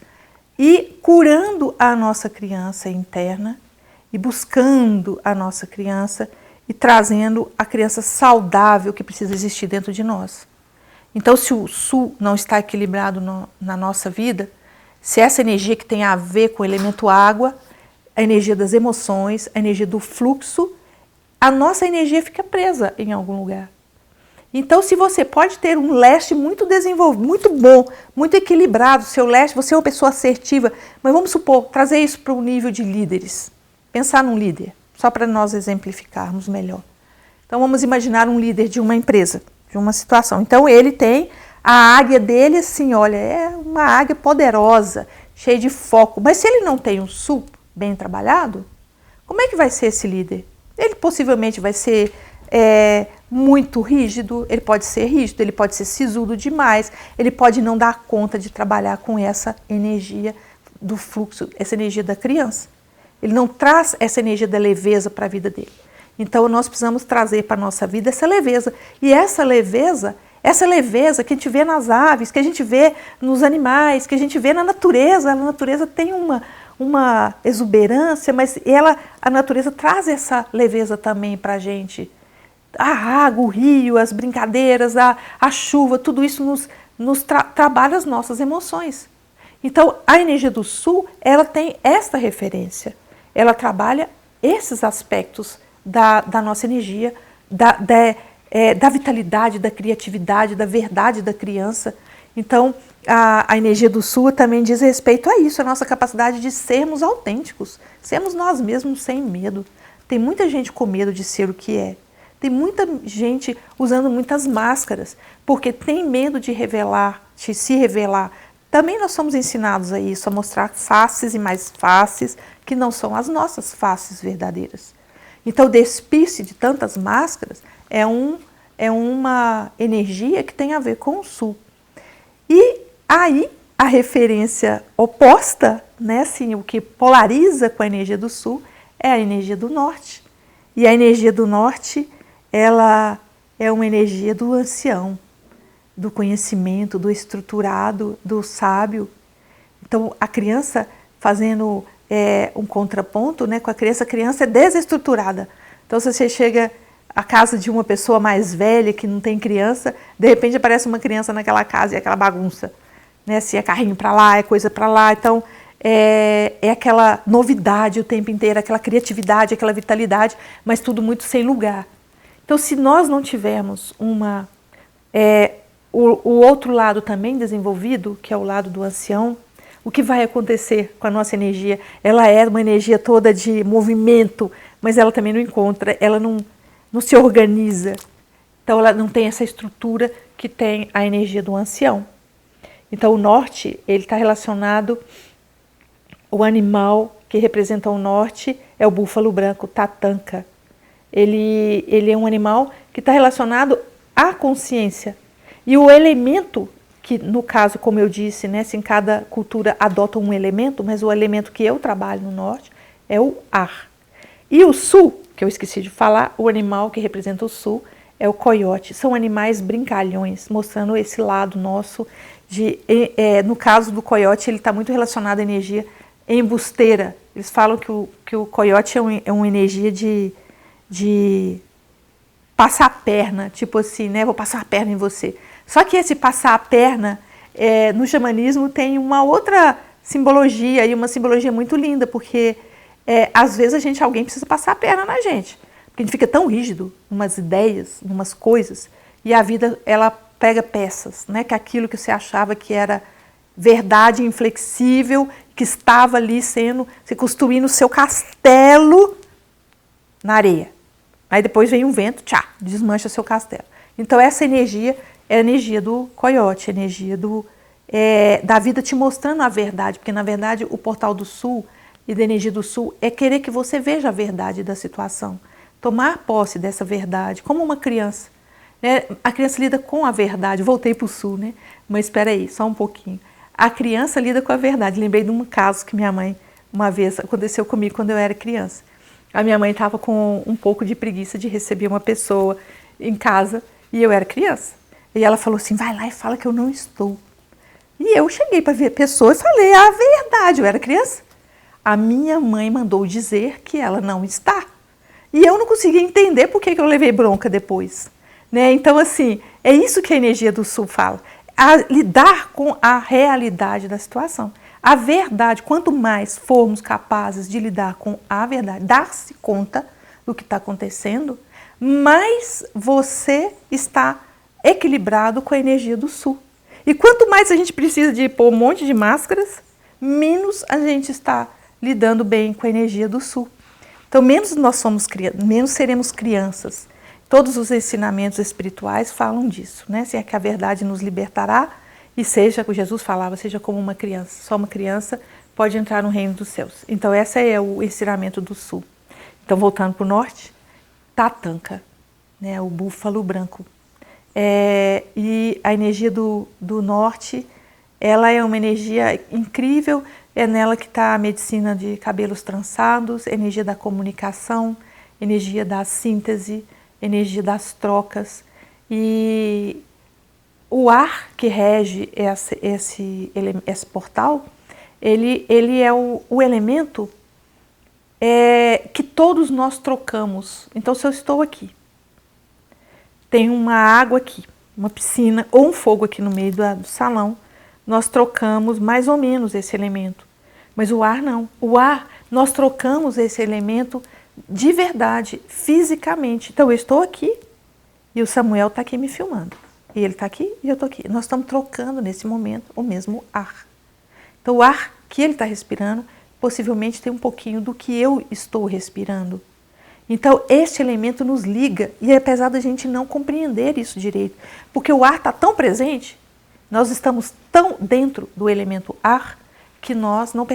e curando a nossa criança interna e buscando a nossa criança e trazendo a criança saudável que precisa existir dentro de nós. Então, se o sul não está equilibrado na nossa vida, se essa energia que tem a ver com o elemento água, a energia das emoções, a energia do fluxo, a nossa energia fica presa em algum lugar. Então, se você pode ter um leste muito desenvolvido, muito bom, muito equilibrado, seu leste, você é uma pessoa assertiva, mas vamos supor, trazer isso para o nível de líderes. Pensar num líder. só para nós exemplificarmos melhor. Então vamos imaginar um líder de uma empresa, de uma situação. Então ele tem a águia dele assim, olha, é uma águia poderosa, cheia de foco. Mas se ele não tem um Su bem trabalhado, como é que vai ser esse líder? Ele possivelmente vai ser muito rígido, ele pode ser sisudo demais, ele pode não dar conta de trabalhar com essa energia do fluxo, essa energia da criança. Ele não traz essa energia da leveza para a vida dele. Então nós precisamos trazer para a nossa vida essa leveza. E essa leveza que a gente vê nas aves, que a gente vê nos animais, que a gente vê na natureza. A natureza tem uma exuberância, mas a natureza traz essa leveza também para a gente. A água, o rio, as brincadeiras, a chuva, tudo isso nos trabalha as nossas emoções. Então, a energia do Su, ela tem esta referência. Ela trabalha esses aspectos da nossa energia, da vitalidade, da criatividade, da verdade da criança. Então, a energia do Su também diz respeito a isso, a nossa capacidade de sermos autênticos, sermos nós mesmos sem medo. Tem muita gente com medo de ser o que é. Tem muita gente usando muitas máscaras, porque tem medo de se revelar. Também nós somos ensinados a isso, a mostrar faces e mais faces que não são as nossas faces verdadeiras. Então, despir-se de tantas máscaras é uma energia que tem a ver com o Su. E aí, a referência oposta, né, assim, o que polariza com a energia do Sul, é a energia do Norte. E a energia do Norte, ela é uma energia do ancião, do conhecimento, do estruturado, do sábio. Então, a criança fazendo um contraponto, né, com a criança é desestruturada. Então, se você chega à casa de uma pessoa mais velha, que não tem criança, de repente aparece uma criança naquela casa e é aquela bagunça. Né, assim, é carrinho para lá, é coisa para lá. Então, é aquela novidade o tempo inteiro, aquela criatividade, aquela vitalidade, mas tudo muito sem lugar. Então, se nós não tivermos o outro lado também desenvolvido, que é o lado do ancião, o que vai acontecer com a nossa energia? Ela é uma energia toda de movimento, mas ela também não encontra, ela não se organiza. Então, ela não tem essa estrutura que tem a energia do ancião. Então, o norte, ele está relacionado, o animal que representa o norte é o búfalo branco, tatanka. Ele é um animal que está relacionado à consciência. E o elemento, que no caso, como eu disse, né, assim, cada cultura adota um elemento, mas o elemento que eu trabalho no norte é o ar. E o sul, que eu esqueci de falar, o animal que representa o sul é o coiote. São animais brincalhões, mostrando esse lado nosso. No caso do coiote, ele está muito relacionado à energia embusteira. Eles falam que o coiote é uma energia de passar a perna, tipo assim, né? Vou passar a perna em você. Só que esse passar a perna, no xamanismo, tem uma outra simbologia, e uma simbologia muito linda, porque às vezes alguém precisa passar a perna na gente. Porque a gente fica tão rígido em umas ideias, em umas coisas, e a vida, ela pega peças, né? Que aquilo que você achava que era verdade inflexível, que estava ali se construindo o seu castelo na areia. Aí depois vem um vento, desmancha seu castelo. Então essa energia é a energia do coiote, a energia da vida te mostrando a verdade, porque na verdade o portal do sul e da energia do sul é querer que você veja a verdade da situação, tomar posse dessa verdade, como uma criança. Né? A criança lida com a verdade, voltei para o sul, né? Mas espera aí, só um pouquinho. A criança lida com a verdade. Lembrei de um caso que minha mãe, uma vez, aconteceu comigo quando eu era criança. A minha mãe estava com um pouco de preguiça de receber uma pessoa em casa e eu era criança. E ela falou assim, vai lá e fala que eu não estou. E eu cheguei para ver a pessoa e falei a verdade, eu era criança. A minha mãe mandou dizer que ela não está. E eu não conseguia entender por que eu levei bronca depois. Né? Então, assim, é isso que a energia do sul fala. Lidar com a realidade da situação. A verdade, quanto mais formos capazes de lidar com a verdade, dar-se conta do que está acontecendo, mais você está equilibrado com a energia do sul. E quanto mais a gente precisa de pôr um monte de máscaras, menos a gente está lidando bem com a energia do sul. Então, menos nós somos menos seremos crianças. Todos os ensinamentos espirituais falam disso, né? Se é que a verdade nos libertará e seja, como Jesus falava, seja como uma criança. Só uma criança pode entrar no reino dos céus. Então, esse é o ensinamento do sul. Então, voltando para o norte, Tatanka, né? O búfalo branco. E a energia do norte, ela é uma energia incrível, é nela que está a medicina de cabelos trançados, energia da comunicação, energia da síntese, energia das trocas. E o ar que rege esse portal, ele é o elemento que todos nós trocamos. Então, se eu estou aqui, tem uma água aqui, uma piscina ou um fogo aqui no meio do salão, nós trocamos mais ou menos esse elemento. Mas o ar não. O ar, nós trocamos esse elemento de verdade, fisicamente. Então, eu estou aqui e o Samuel está aqui me filmando. E ele está aqui e eu estou aqui. Nós estamos trocando nesse momento o mesmo ar. Então, o ar que ele está respirando possivelmente tem um pouquinho do que eu estou respirando. Então, este elemento nos liga, e apesar da gente não compreender isso direito, porque o ar está tão presente, nós estamos tão dentro do elemento ar, que nós não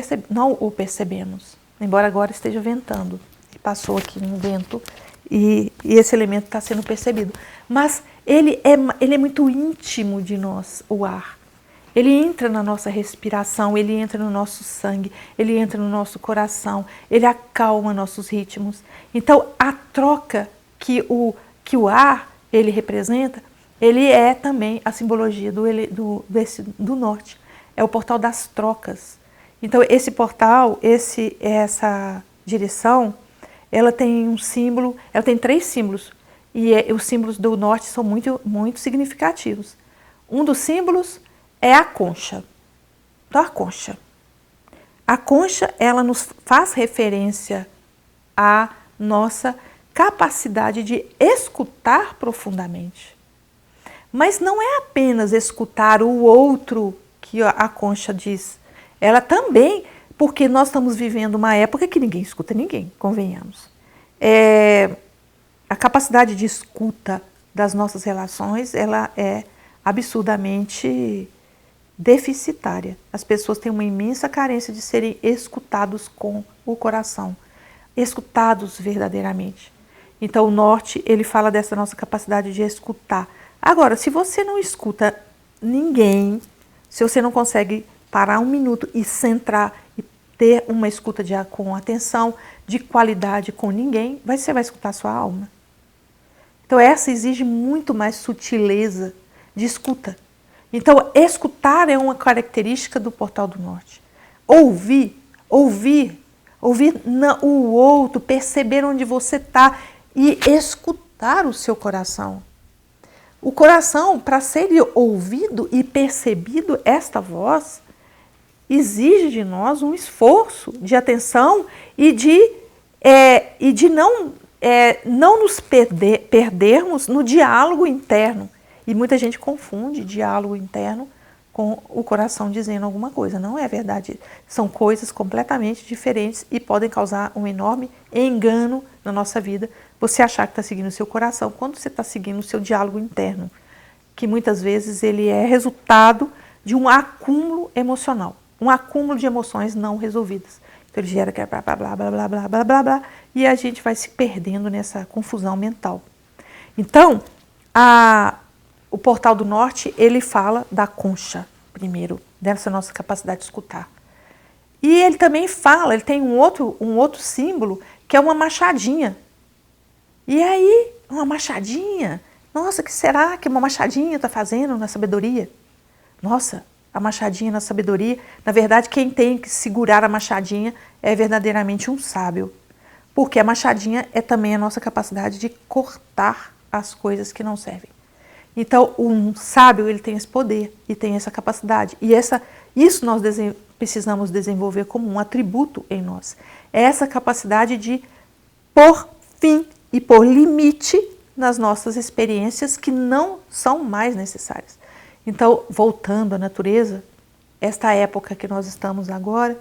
o percebemos. Embora agora esteja ventando, e passou aqui um vento, e esse elemento está sendo percebido. Mas ele é muito íntimo de nós, o ar. Ele entra na nossa respiração, ele entra no nosso sangue, ele entra no nosso coração, ele acalma nossos ritmos. Então, a troca que o ar ele representa, ele é também a simbologia do norte. É o portal das trocas. Então, esse portal, essa direção, ela tem um símbolo, ela tem 3 símbolos. E os símbolos do norte são muito, muito significativos. Um dos símbolos é a concha. Então, a concha. A concha, ela nos faz referência à nossa capacidade de escutar profundamente. Mas não é apenas escutar o outro que a concha diz. Ela também, porque nós estamos vivendo uma época que ninguém escuta ninguém, convenhamos. A capacidade de escuta das nossas relações, ela é absurdamente deficitária. As pessoas têm uma imensa carência de serem escutados com o coração, escutados verdadeiramente. Então, o norte, ele fala dessa nossa capacidade de escutar. Agora, se você não escuta ninguém, se você não consegue parar um minuto e centrar e ter uma escuta com atenção, de qualidade com ninguém, você vai escutar a sua alma. Então, essa exige muito mais sutileza de escuta. Então, escutar é uma característica do Portal do Norte. Ouvir o outro, perceber onde você está e escutar o seu coração. O coração, para ser ouvido e percebido, esta voz, exige de nós um esforço de atenção e de não nos perdermos no diálogo interno. E muita gente confunde diálogo interno com o coração dizendo alguma coisa. Não é verdade. São coisas completamente diferentes e podem causar um enorme engano na nossa vida. Você achar que está seguindo o seu coração quando você está seguindo o seu diálogo interno, que muitas vezes ele é resultado de um acúmulo emocional, um acúmulo de emoções não resolvidas. Então ele gera blá, blá, blá, blá, blá, blá, blá, blá, blá, e a gente vai se perdendo nessa confusão mental. Então, o Portal do Norte, ele fala da concha, primeiro, dessa nossa capacidade de escutar. E ele também fala, ele tem um outro símbolo, que é uma machadinha. E aí, uma machadinha? Nossa, o que será que uma machadinha está fazendo na sabedoria? Nossa, a machadinha na sabedoria, na verdade, quem tem que segurar a machadinha é verdadeiramente um sábio. Porque a machadinha é também a nossa capacidade de cortar as coisas que não servem. Então, um sábio, ele tem esse poder e tem essa capacidade. E isso nós precisamos desenvolver como um atributo em nós. É essa capacidade de pôr fim e pôr limite nas nossas experiências que não são mais necessárias. Então, voltando à natureza, esta época que nós estamos agora,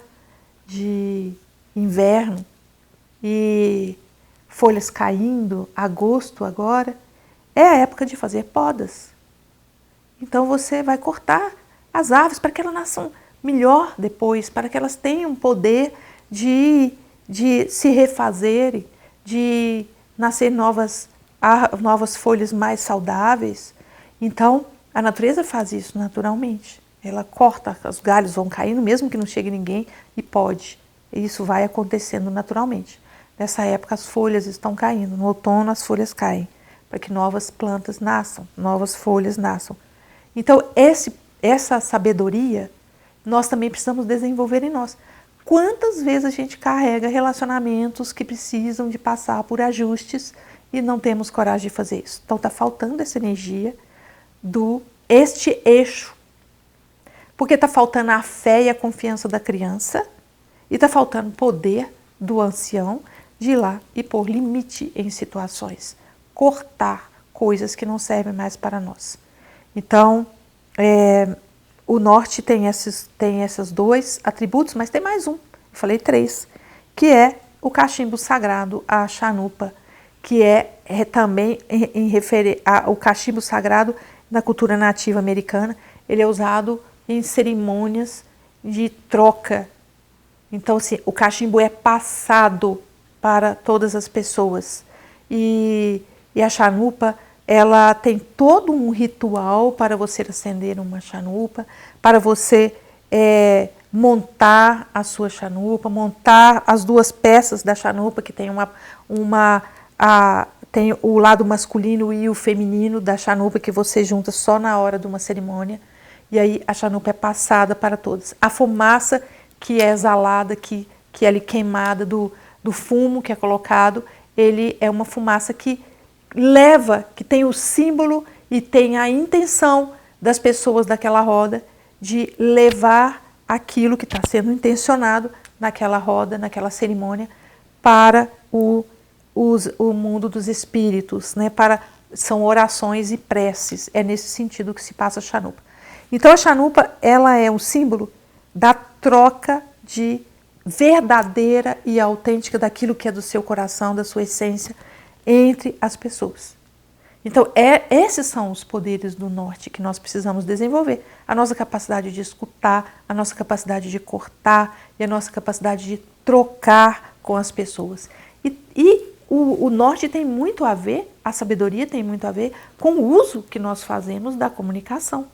de inverno, e folhas caindo, agosto agora, é a época de fazer podas. Então você vai cortar as árvores para que elas nasçam melhor depois, para que elas tenham poder de se refazerem, de nascer novas folhas mais saudáveis. Então, a natureza faz isso naturalmente. Ela corta, os galhos vão caindo, mesmo que não chegue ninguém, e pode. Isso vai acontecendo naturalmente. Nessa época as folhas estão caindo, no outono as folhas caem, para que novas plantas nasçam, novas folhas nasçam. Então, essa sabedoria nós também precisamos desenvolver em nós. Quantas vezes a gente carrega relacionamentos que precisam de passar por ajustes e não temos coragem de fazer isso? Então está faltando essa energia este eixo. Porque está faltando a fé e a confiança da criança e está faltando o poder do ancião de ir lá e pôr limite em situações. Cortar coisas que não servem mais para nós. Então, o norte tem esses dois atributos, mas tem mais um, eu falei 3, que é o cachimbo sagrado, a chanupa, que é também o cachimbo sagrado na cultura nativa americana, ele é usado em cerimônias de troca. Então, assim, o cachimbo é passado para todas as pessoas. E a chanupa, ela tem todo um ritual para você acender uma chanupa, para você montar a sua chanupa, montar as duas peças da chanupa, que tem tem o lado masculino e o feminino da chanupa, que você junta só na hora de uma cerimônia. E aí a chanupa é passada para todos. A fumaça que é exalada, que é ali queimada do fumo que é colocado, ele é uma fumaça que que tem o símbolo e tem a intenção das pessoas daquela roda de levar aquilo que está sendo intencionado naquela roda, naquela cerimônia, para o mundo dos espíritos, né? São orações e preces, é nesse sentido que se passa a chanupa. Então a chanupa, ela é um símbolo da troca de verdadeira e autêntica daquilo que é do seu coração, da sua essência, entre as pessoas. Então, esses são os poderes do norte que nós precisamos desenvolver. A nossa capacidade de escutar, a nossa capacidade de cortar e a nossa capacidade de trocar com as pessoas. E o norte tem muito a ver, a sabedoria tem muito a ver com o uso que nós fazemos da comunicação.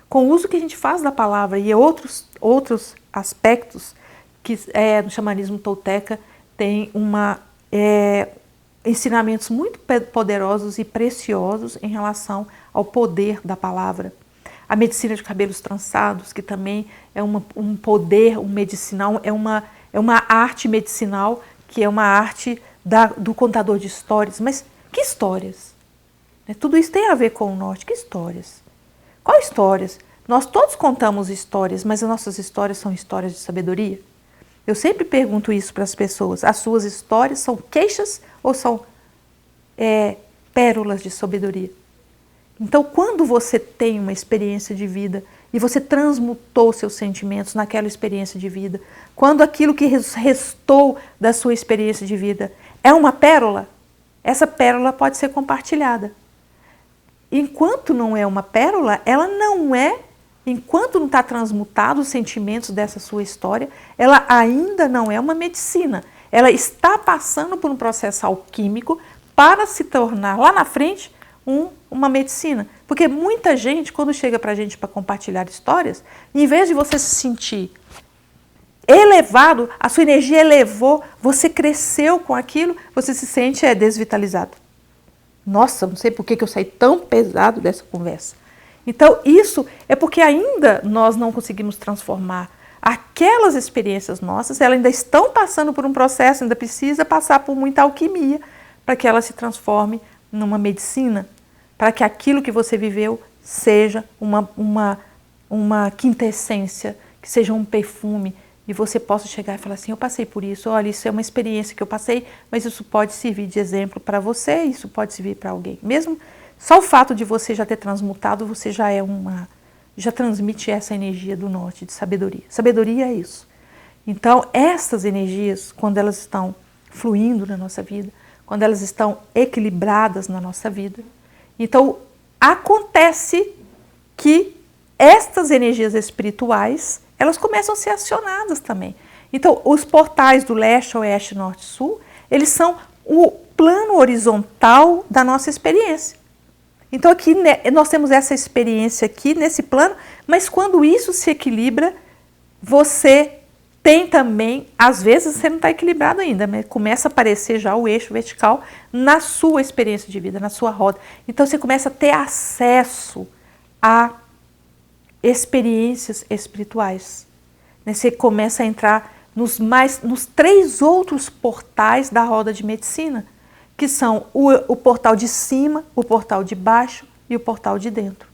Com o uso que a gente faz da palavra e outros aspectos que no xamanismo tolteca tem ensinamentos muito poderosos e preciosos em relação ao poder da palavra. A medicina de cabelos trançados, que também é um poder, um medicinal, é uma arte medicinal, que é uma arte do contador de histórias. Mas que histórias? Tudo isso tem a ver com o norte. Que histórias? Quais histórias? Nós todos contamos histórias, mas as nossas histórias são histórias de sabedoria? Eu sempre pergunto isso para as pessoas. As suas histórias são queixas ou são pérolas de sabedoria? Então, quando você tem uma experiência de vida e você transmutou seus sentimentos naquela experiência de vida, quando aquilo que restou da sua experiência de vida é uma pérola, essa pérola pode ser compartilhada. Enquanto não é uma pérola, ela não é. Enquanto não está transmutado os sentimentos dessa sua história, ela ainda não é uma medicina. Ela está passando por um processo alquímico para se tornar, lá na frente, uma medicina. Porque muita gente, quando chega para a gente para compartilhar histórias, em vez de você se sentir elevado, a sua energia elevou, você cresceu com aquilo, você se sente desvitalizado. Nossa, não sei por que eu saí tão pesado dessa conversa. Então, isso é porque ainda nós não conseguimos transformar aquelas experiências nossas, elas ainda estão passando por um processo, ainda precisa passar por muita alquimia para que ela se transforme numa medicina, para que aquilo que você viveu seja uma quintessência, que seja um perfume, e você possa chegar e falar assim, eu passei por isso, olha, isso é uma experiência que eu passei, mas isso pode servir de exemplo para você, isso pode servir para alguém. Mesmo só o fato de você já ter transmutado, você já transmite essa energia do norte, de sabedoria. Sabedoria é isso. Então, essas energias, quando elas estão fluindo na nossa vida, quando elas estão equilibradas na nossa vida. Então, acontece que estas energias espirituais, elas começam a ser acionadas também. Então, os portais do leste, oeste, norte e sul, eles são o plano horizontal da nossa experiência. Então, aqui nós temos essa experiência aqui, nesse plano, mas quando isso se equilibra, você tem também, às vezes você não está equilibrado ainda, mas começa a aparecer já o eixo vertical na sua experiência de vida, na sua roda. Então você começa a ter acesso a experiências espirituais. Você começa a entrar nos 3 outros portais da roda de medicina, que são o portal de cima, o portal de baixo e o portal de dentro.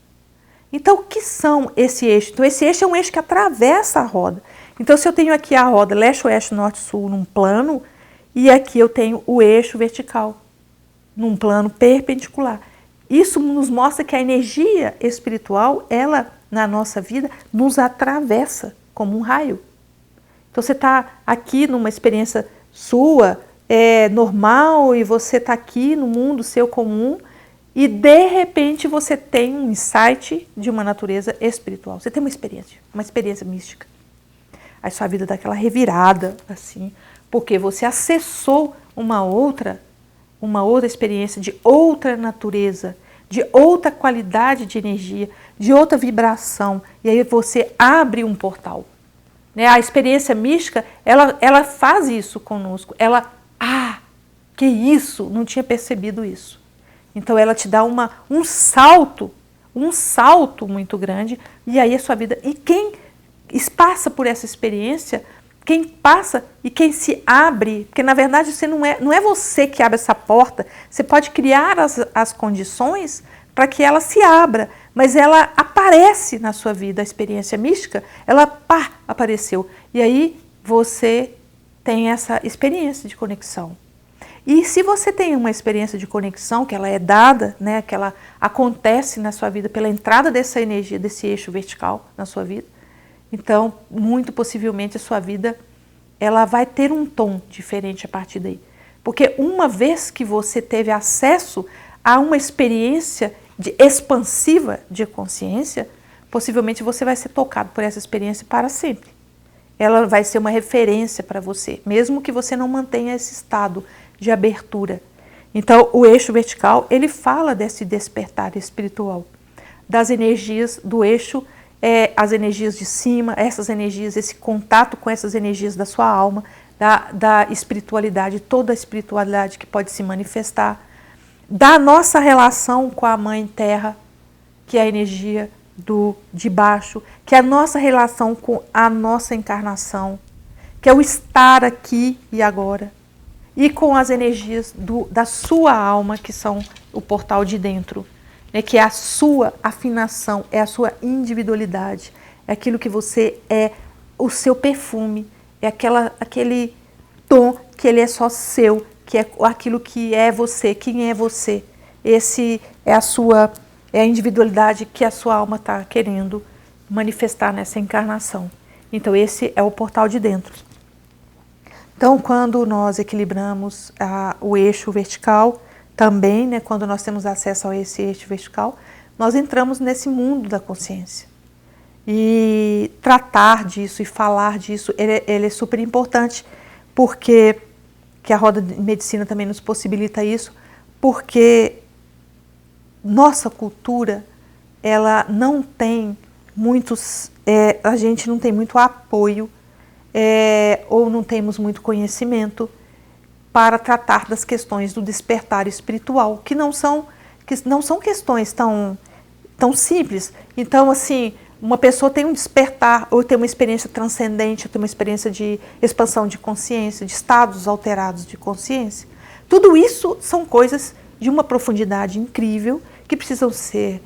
Então, o que são esse eixo? Então, esse eixo é um eixo que atravessa a roda. Então, se eu tenho aqui a roda leste, oeste, norte, sul num plano, e aqui eu tenho o eixo vertical, num plano perpendicular. Isso nos mostra que a energia espiritual, ela, na nossa vida, nos atravessa como um raio. Então, você está aqui numa experiência sua, normal, e você está aqui no mundo seu comum, e de repente você tem um insight de uma natureza espiritual. Você tem uma experiência mística. Aí sua vida dá aquela revirada, assim, porque você acessou uma outra experiência de outra natureza, de outra qualidade de energia, de outra vibração, e aí você abre um portal. Né? A experiência mística, ela faz isso conosco. Ela, que isso? Não tinha percebido isso. Então ela te dá um salto muito grande, e aí a sua vida... E quem passa por essa experiência, quem passa e quem se abre, porque na verdade você não é você que abre essa porta, você pode criar as condições para que ela se abra, mas ela aparece na sua vida, a experiência mística, ela apareceu. E aí você tem essa experiência de conexão. E se você tem uma experiência de conexão, que ela é dada, né, que ela acontece na sua vida pela entrada dessa energia, desse eixo vertical na sua vida, então, muito possivelmente a sua vida ela vai ter um tom diferente a partir daí. Porque uma vez que você teve acesso a uma experiência expansiva de consciência, possivelmente você vai ser tocado por essa experiência para sempre. Ela vai ser uma referência para você, mesmo que você não mantenha esse estado de abertura. Então, o eixo vertical, ele fala desse despertar espiritual, das energias do eixo, as energias de cima, essas energias, esse contato com essas energias da sua alma, da espiritualidade, toda a espiritualidade que pode se manifestar, da nossa relação com a Mãe Terra, que é a energia de baixo, que é a nossa relação com a nossa encarnação, que é o estar aqui e agora, e com as energias da sua alma, que são o portal de dentro, né, que é a sua afinação, é a sua individualidade, é aquilo que você é, o seu perfume, é aquele tom que ele é só seu, que é aquilo que é você, quem é você. Esse é a individualidade que a sua alma está querendo manifestar nessa encarnação. Então esse é o portal de dentro. Então quando nós equilibramos o eixo vertical, também, né, quando nós temos acesso a esse eixo vertical, nós entramos nesse mundo da consciência. E tratar disso e falar disso, ele é super importante, porque que a roda de medicina também nos possibilita isso, porque nossa cultura, ela não tem a gente não tem muito apoio, ou não temos muito conhecimento para tratar das questões do despertar espiritual, que não são questões tão simples. Então, assim, uma pessoa tem um despertar, ou tem uma experiência transcendente, ou tem uma experiência de expansão de consciência, de estados alterados de consciência. Tudo isso são coisas de uma profundidade incrível, que precisam ser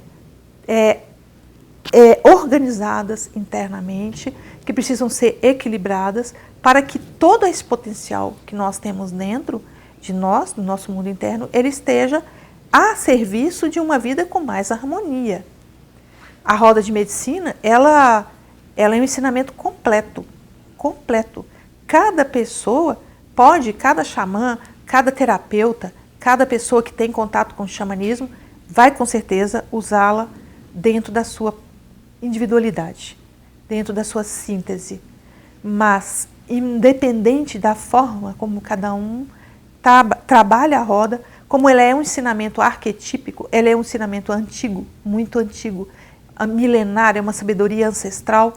organizadas internamente, que precisam ser equilibradas, para que todo esse potencial que nós temos dentro de nós, do nosso mundo interno, ele esteja a serviço de uma vida com mais harmonia. A roda de medicina, ela é um ensinamento completo. Cada pessoa cada xamã, cada terapeuta, cada pessoa que tem contato com o xamanismo, vai com certeza usá-la dentro da sua individualidade, dentro da sua síntese. Mas, independente da forma como cada um trabalha a roda, como ela é um ensinamento arquetípico, ela é um ensinamento antigo, muito antigo, milenar, é uma sabedoria ancestral,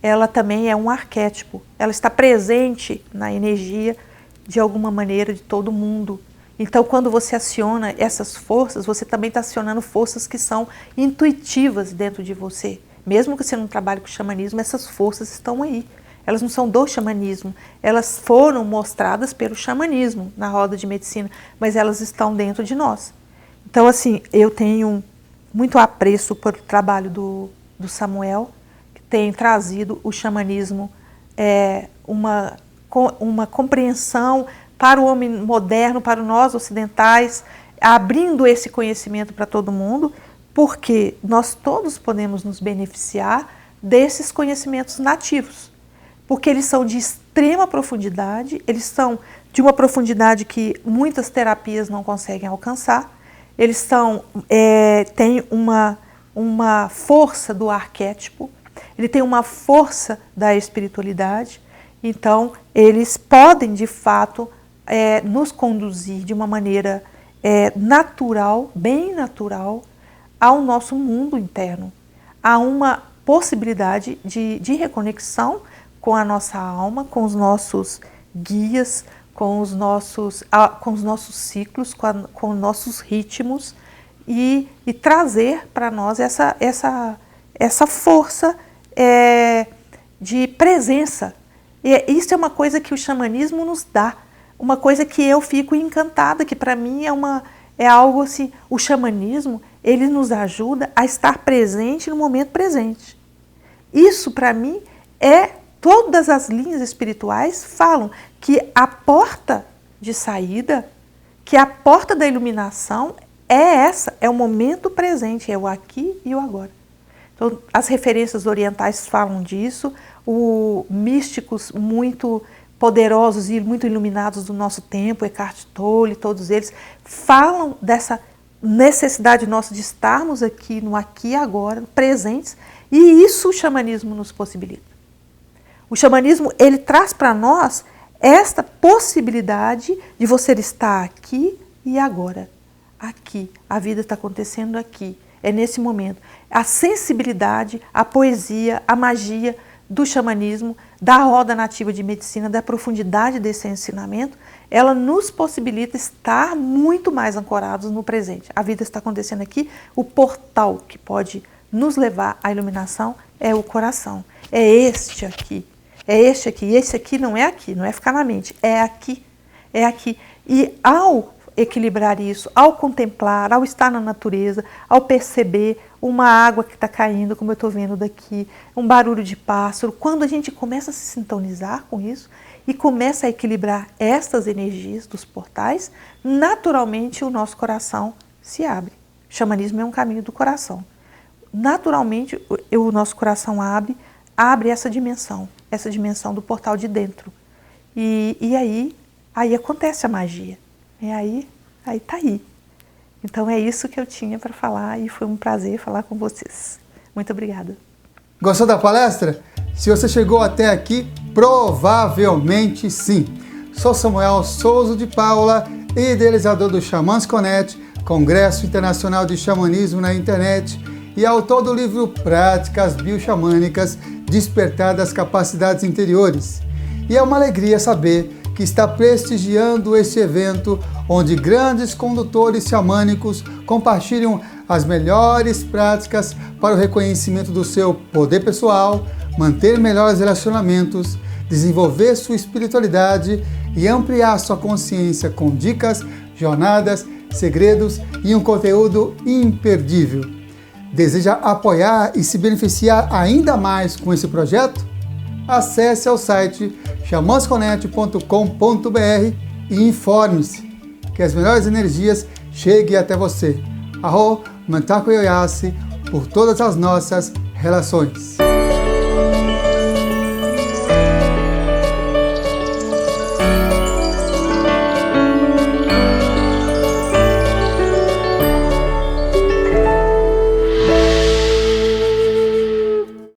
ela também é um arquétipo. Ela está presente na energia, de alguma maneira, de todo mundo. Então, quando você aciona essas forças, você também está acionando forças que são intuitivas dentro de você. Mesmo que você não trabalhe com xamanismo, essas forças estão aí. Elas não são do xamanismo, elas foram mostradas pelo xamanismo na roda de medicina, mas elas estão dentro de nós. Então, assim, eu tenho muito apreço pelo trabalho do Samuel, que tem trazido o xamanismo, uma compreensão para o homem moderno, para nós ocidentais, abrindo esse conhecimento para todo mundo, porque nós todos podemos nos beneficiar desses conhecimentos nativos, porque eles são de extrema profundidade, eles são de uma profundidade que muitas terapias não conseguem alcançar, eles têm uma força do arquétipo, ele tem uma força da espiritualidade, então eles podem de fato nos conduzir de uma maneira natural, bem natural, ao nosso mundo interno, a uma possibilidade de reconexão com a nossa alma, com os nossos guias, com os nossos ciclos, com os nossos ritmos e trazer para nós essa força de presença. E isso é uma coisa que o xamanismo nos dá, uma coisa que eu fico encantada, que para mim é algo assim, o xamanismo, ele nos ajuda a estar presente no momento presente. Isso para mim todas as linhas espirituais falam que a porta de saída, que a porta da iluminação é o momento presente, é o aqui e o agora. Então, as referências orientais falam disso, místicos muito poderosos e muito iluminados do nosso tempo, Eckhart Tolle, todos eles, falam dessa necessidade nossa de estarmos aqui, no aqui e agora, presentes, e isso o xamanismo nos possibilita. O xamanismo, ele traz para nós esta possibilidade de você estar aqui e agora. Aqui, a vida está acontecendo aqui, é nesse momento. A sensibilidade, a poesia, a magia do xamanismo, da roda nativa de medicina, da profundidade desse ensinamento, ela nos possibilita estar muito mais ancorados no presente. A vida está acontecendo aqui, o portal que pode nos levar à iluminação é o coração. É este aqui. É este aqui. Esse aqui, não é ficar na mente, é aqui. É aqui. E ao equilibrar isso, ao contemplar, ao estar na natureza, ao perceber uma água que está caindo, como eu estou vendo daqui, um barulho de pássaro, quando a gente começa a se sintonizar com isso e começa a equilibrar estas energias dos portais, naturalmente o nosso coração se abre. O xamanismo é um caminho do coração. Naturalmente o nosso coração abre essa dimensão do portal de dentro. E aí acontece a magia. E aí tá aí. Então é isso que eu tinha para falar e foi um prazer falar com vocês. Muito obrigada. Gostou da palestra? Se você chegou até aqui, provavelmente sim. Sou Samuel Souza de Paula, idealizador do Xamãs Connect, Congresso Internacional de Xamanismo na Internet e autor do livro Práticas Bioxamânicas, Despertar das Capacidades Interiores. E é uma alegria saber que está prestigiando este evento, onde grandes condutores xamânicos compartilham as melhores práticas para o reconhecimento do seu poder pessoal, manter melhores relacionamentos, desenvolver sua espiritualidade e ampliar sua consciência com dicas, jornadas, segredos e um conteúdo imperdível. Deseja apoiar e se beneficiar ainda mais com esse projeto? Acesse ao site xamansconnect.com.br e informe-se que as melhores energias cheguem até você. Arro, Mantaku Yoyasi, por todas as nossas relações.